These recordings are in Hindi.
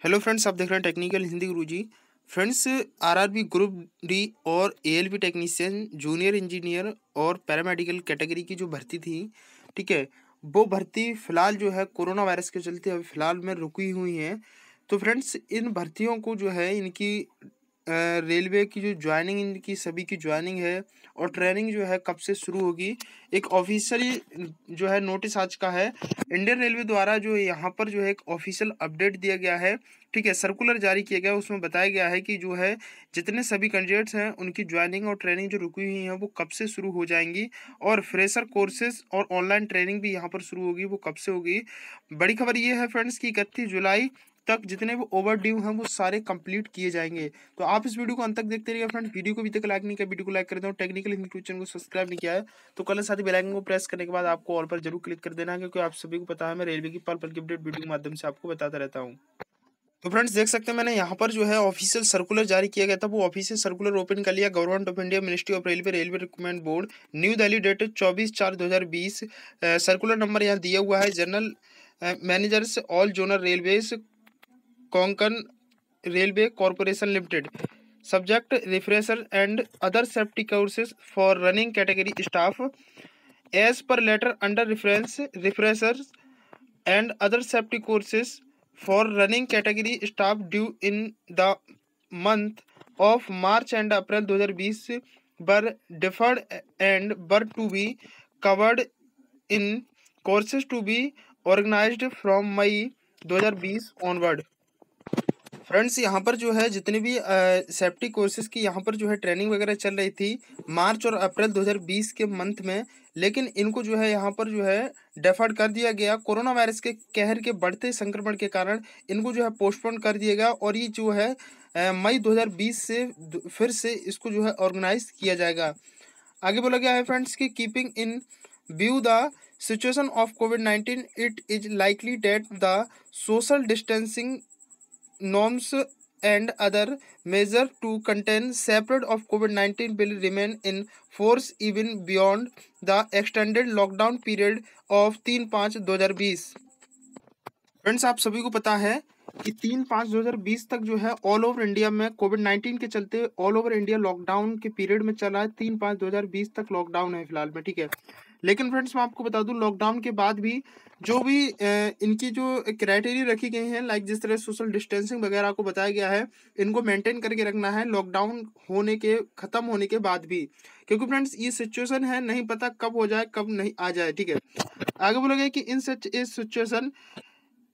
हेलो फ्रेंड्स, आप देख रहे हैं टेक्निकल हिंदी गुरुजी। फ्रेंड्स, आरआरबी ग्रुप डी और एएलपी टेक्नीशियन, जूनियर इंजीनियर और पैरामेडिकल कैटेगरी की जो भर्ती थी, ठीक है, वो भर्ती फिलहाल जो है कोरोना वायरस के चलते अभी फिलहाल में रुकी हुई हैं। तो फ्रेंड्स, इन भर्तियों को जो है इनकी रेलवे की जो ज्वाइनिंग, इनकी सभी की ज्वाइनिंग है और ट्रेनिंग जो है कब से शुरू होगी, एक ऑफिशियली जो है नोटिस आज का है इंडियन रेलवे द्वारा। जो यहाँ पर जो है एक ऑफिशियल अपडेट दिया गया है, ठीक है, सर्कुलर जारी किया गया, उसमें बताया गया है कि जो है जितने सभी कैंडिडेट्स हैं उनकी ज्वाइनिंग और ट्रेनिंग जो रुकी हुई है वो कब से शुरू हो जाएंगी और फ्रेशर कोर्सेज और ऑनलाइन ट्रेनिंग भी यहाँ पर शुरू होगी, वो कब से होगी। बड़ी खबर ये है फ्रेंड्स कि 31 जुलाई तक जितने भी ओवर ड्यू हैं वो सारे कंप्लीट किए जाएंगे। तो आप इस वीडियो को अंत तक देखते रहिए फ्रेंड्स। वीडियो को अभी तक लाइक नहीं किया, वीडियो को लाइक कर दें और टेक्निकल हिंदी चैनल को सब्सक्राइब नहीं किया है तो कल साथ ही बेल आइकन को प्रेस करने के बाद आपको ऑल पर जरूर क्लिक कर देना है, क्योंकि आप सभी को पता है मैं रेलवे की पल पल की अपडेट वीडियो के माध्यम से आपको बताता रहता हूँ। तो फ्रेंड्स, देख सकते हैं मैंने यहाँ पर जो है ऑफिशियल सर्कुलर जारी किया गया था, वो ऑफिशियल सर्कुलर ओपन कर लिया। Government of India, ministry of railway, railway recruitment board, new Delhi, date 24/4/2020। Circular number यहाँ दिया हुआ है। General managers all zonal railways, Konkan railway corporation limited, subject refresher and other safety courses for running category staff as per letter under reference refreshers and other safety courses for running category staff due in the month of March and April 2020 be deferred and be to be covered in courses to be organised from May 2020 onward. Friends, यहाँ पर जो है जितने भी सेफ्टी कोर्सेज की यहाँ पर जो है ट्रेनिंग वगैरह चल रही थी मार्च और अप्रैल 2020 के मंथ में, लेकिन इनको जो है यहाँ पर जो है डेफर्ड कर दिया गया। कोरोना वायरस के कहर के बढ़ते संक्रमण के कारण इनको जो है पोस्टपोन कर दिया गया और ये जो है मई 2020 से फिर से इसको जो है ऑर्गेनाइज किया जाएगा। आगे बोला गया है फ्रेंड्स कि keeping in view the situation of कोविड-19 it is likely that the social distancing norms and other measures to contain separate of COVID-19 will remain in force even beyond the extended lockdown period of 3/5/2020। Friends, आप सभी को पता है कि 3/5/2020 तक जो है ऑल ओवर इंडिया में कोविड-19 के चलते ऑल ओवर इंडिया लॉकडाउन के पीरियड में चला है। 3/5/2020 तक लॉकडाउन है फिलहाल में, ठीक है। लेकिन फ्रेंड्स, मैं आपको बता दूं लॉकडाउन के बाद भी जो भी इनकी जो क्राइटेरिया रखी गई हैं, लाइक जिस तरह सोशल डिस्टेंसिंग वगैरह को बताया गया है, इनको मेंटेन करके रखना है लॉकडाउन होने के खत्म होने के बाद भी, क्योंकि फ्रेंड्स ये सिचुएशन है, नहीं पता कब हो जाए कब नहीं आ जाए, ठीक है। आगे बोला गया कि इन सच इस situation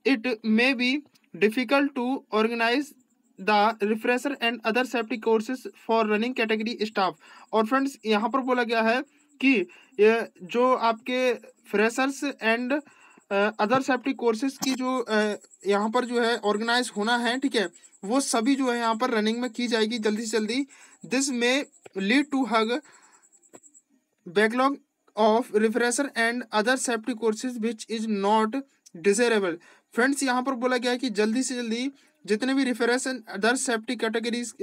it may be difficult to organize the refresher and other safety courses for running category staff। और फ्रेंड्स, यहाँ पर बोला गया है कि ये जो आपके freshers and other safety courses की जो यहाँ पर जो है ऑर्गेनाइज होना है, ठीक है, वो सभी जो है यहाँ पर रनिंग में की जाएगी जल्दी से जल्दी। This may lead to huge backlog of refresher and other safety courses which is not desirable. Friends, यहाँ पर बोला गया है कि जल्दी से जल्दी जितने भी refresh and other safety categories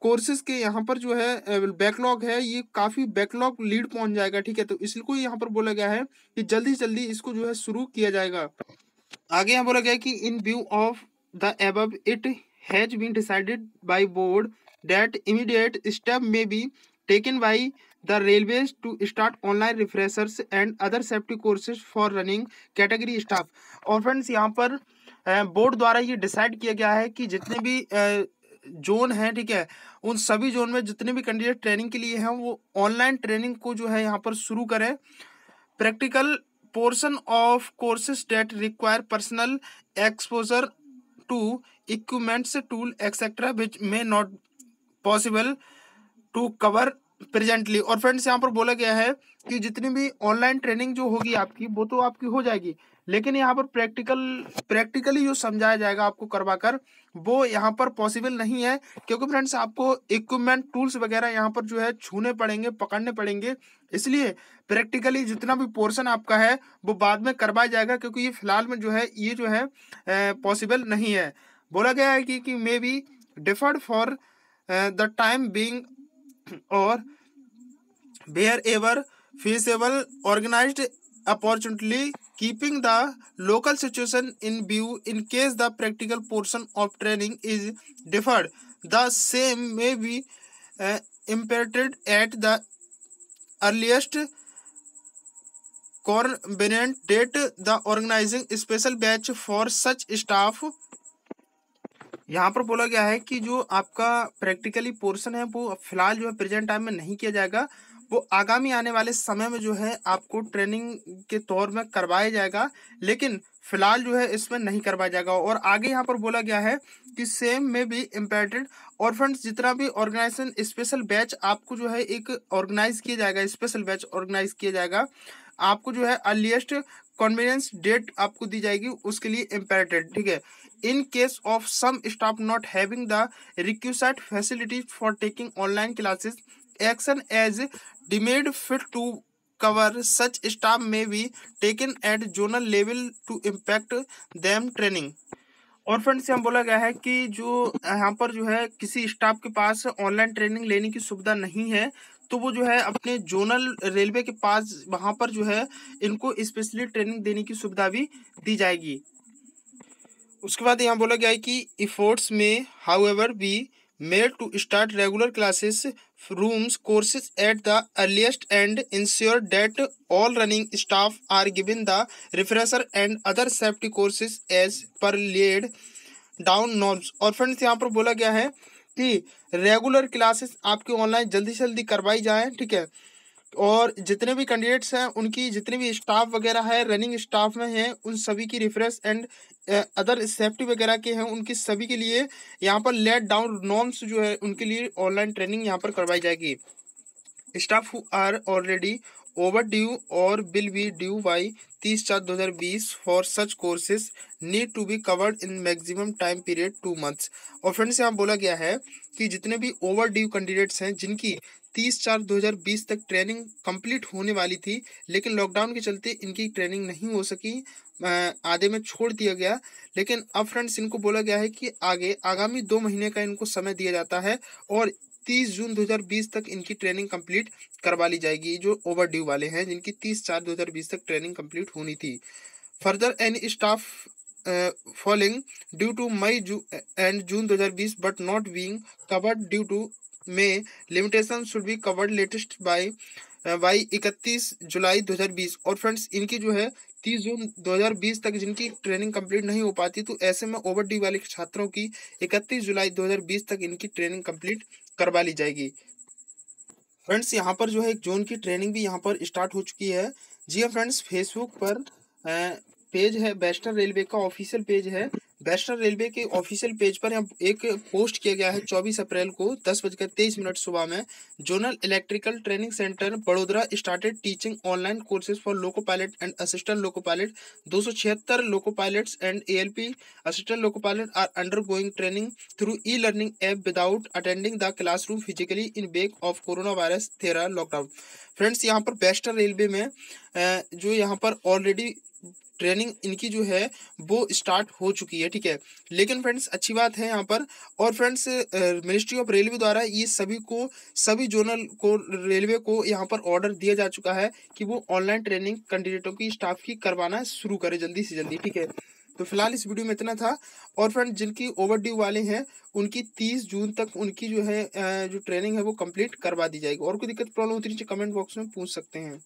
courses के यहाँ पर जो है बैकलॉग है, ये काफ़ी बैकलॉग लीड पहुंच जाएगा, ठीक है। तो इसको यहाँ पर बोला गया है कि जल्दी से जल्दी इसको जो है शुरू किया जाएगा। आगे यहाँ बोला गया है कि in view of the above it has been decided by board that immediate step may be taken by the railways to start online refreshers and other safety courses for running category staff। और फ्रेंड्स, यहाँ पर बोर्ड द्वारा ये डिसाइड किया गया है कि जितने भी जोन हैं, ठीक है, उन सभी जोन में जितने भी कैंडिडेट ट्रेनिंग के लिए हैं वो ऑनलाइन ट्रेनिंग को जो है यहाँ पर शुरू करें। Practical portion of courses that require personal exposure to equipments tool etcetera which may not possible to cover presently. और फ्रेंड्स, यहाँ पर बोला गया है कि जितनी भी ऑनलाइन ट्रेनिंग जो होगी आपकी वो तो आपकी हो जाएगी, लेकिन यहाँ पर प्रैक्टिकली जो समझाया जाएगा आपको करवा कर, वो यहाँ पर पॉसिबल नहीं है, क्योंकि फ्रेंड्स आपको इक्विपमेंट टूल्स वगैरह यहाँ पर जो है छूने पड़ेंगे, पकड़ने पड़ेंगे, इसलिए प्रैक्टिकली जितना भी पोर्शन आपका है वो बाद में करवाया जाएगा, क्योंकि ये फिलहाल में जो है पॉसिबल नहीं है। बोला गया है कि may be deferred for the time being और wherever feasible organized opportunely, keeping the local situation in view in case the practical portion of training is deferred. The same may be imparted at the earliest convenient date. The organizing special batch for such staff। यहाँ पर बोला गया है कि जो आपका प्रैक्टिकली पोर्शन है वो फिलहाल जो है प्रेजेंट टाइम में नहीं किया जाएगा, वो आगामी आने वाले समय में जो है आपको ट्रेनिंग के तौर में करवाया जाएगा, लेकिन फिलहाल जो है इसमें नहीं करवाया जाएगा। और आगे यहाँ पर बोला गया है कि सेम में भी इम्पैक्टेड। और फ्रेंड्स, जितना भी ऑर्गेनाइजेशन स्पेशल बैच आपको जो है एक ऑर्गेनाइज किया जाएगा, स्पेशल बैच ऑर्गेनाइज किया जाएगा, आपको जो है अर्लीस्ट कन्वीनियंस डेट आपको दी जाएगी, उसके लिए इम्पैक्टेड। ठीक है। In case of some staff not having the requisite facilities for taking online classes, action as deemed fit to cover such staff may be taken at zonal level to impact them training। और फ्रेंड्स, यहाँ बोला गया है कि जो यहाँ पर जो है किसी स्टाफ के पास ऑनलाइन ट्रेनिंग लेने की सुविधा नहीं है, तो वो जो है अपने जोनल रेलवे के पास वहाँ पर जो है इनको स्पेशली ट्रेनिंग देने की सुविधा भी दी जाएगी। उसके बाद यहाँ बोला गया है कि efforts में however be made to start regular classes rooms courses at the earliest and ensure that all running staff are given the refresher and other safety courses as per laid down norms। और फ्रेंड्स, यहाँ पर बोला गया है कि रेगुलर क्लासेस आपकी ऑनलाइन जल्दी से जल्दी करवाई जाए। ठीक है। और जितने भी कैंडिडेट्स हैं उनकी जितने भी स्टाफ वगैरह है रनिंग स्टाफ में हैं, उन सभी की रिफ्रेश एंड अदर सेफ्टी वगैरह के हैं, उनकी सभी के लिए यहाँ पर लेट डाउन नॉर्म्स जो है उनके लिए ऑनलाइन ट्रेनिंग यहाँ पर करवाई जाएगी। Staff who are already overdue और will be due by 30/4/2020 for such courses need to be covered in maximum time period 2 months। और फ्रेंड्स, यहाँ बोला गया है कि जितने भी ओवर ड्यू कैंडिडेट्स हैं जिनकी 30/4/2020 तक ट्रेनिंग कंप्लीट होने वाली थी, लेकिन लॉकडाउन के चलते इनकी ट्रेनिंग नहीं हो सकी, आधे में छोड़ दिया गया, लेकिन अब फ्रेंड्स इनको बोला गया है कि आगामी 2 महीने का इनको समय दिया जाता है और 30 जून 2020 तक इनकी ट्रेनिंग कंप्लीट करवा ली जाएगी, जो ओवर ड्यू वाले हैं जिनकी 30/4/2020 तक ट्रेनिंग कंप्लीट होनी थी। Further any staff falling due to May and June 2020 but not being covered due to में limitation should be covered latest by 31 July 2020। और फ्रेंड्स, इनकी जो है 30 जून 2020 तक जिनकी ट्रेनिंग कंप्लीट नहीं हो पाती, तो ऐसे में ओवर ड्यू वाले छात्रों की 31 जुलाई 2020 तक इनकी ट्रेनिंग कंप्लीट करवा ली जाएगी। फ्रेंड्स, यहाँ पर जो है एक जोन की ट्रेनिंग भी यहाँ पर स्टार्ट हो चुकी है। जी हाँ फ्रेंड्स, फेसबुक पर पेज है, वेस्टर्न रेलवे का ऑफिशियल पेज है। वेस्टर्न रेलवे के ऑफिशियल पेज पर यहाँ एक पोस्ट किया गया है 24 अप्रैल को 10:23 सुबह में। Zonal electrical training centre Vadodara started teaching online courses for loco pilot and assistant loco pilot. 276 loco pilots and ALP assistant loco pilot are under going training through e-learning app without attending the classroom physically in wake of corona virus थेरा लॉकडाउन। फ्रेंड्स, यहाँ पर वेस्टर्न रेलवे में जो यहाँ पर ऑलरेडी ट्रेनिंग इनकी जो है वो स्टार्ट हो चुकी है। ठीक है। लेकिन फ्रेंड्स, अच्छी बात है यहाँ पर, और फ्रेंड्स मिनिस्ट्री ऑफ रेलवे द्वारा ये सभी जोनल को रेलवे को यहाँ पर ऑर्डर दिया जा चुका है कि वो ऑनलाइन ट्रेनिंग कैंडिडेटों की स्टाफ की करवाना शुरू करे जल्दी से जल्दी। ठीक है। तो फिलहाल इस वीडियो में इतना था। और फ्रेंड्स, जिनकी ओवर ड्यू वाले हैं उनकी 30 जून तक उनकी जो है जो ट्रेनिंग है वो कंप्लीट करवा दी जाएगी। और कोई दिक्कत प्रॉब्लम होती है कमेंट बॉक्स में पूछ सकते हैं।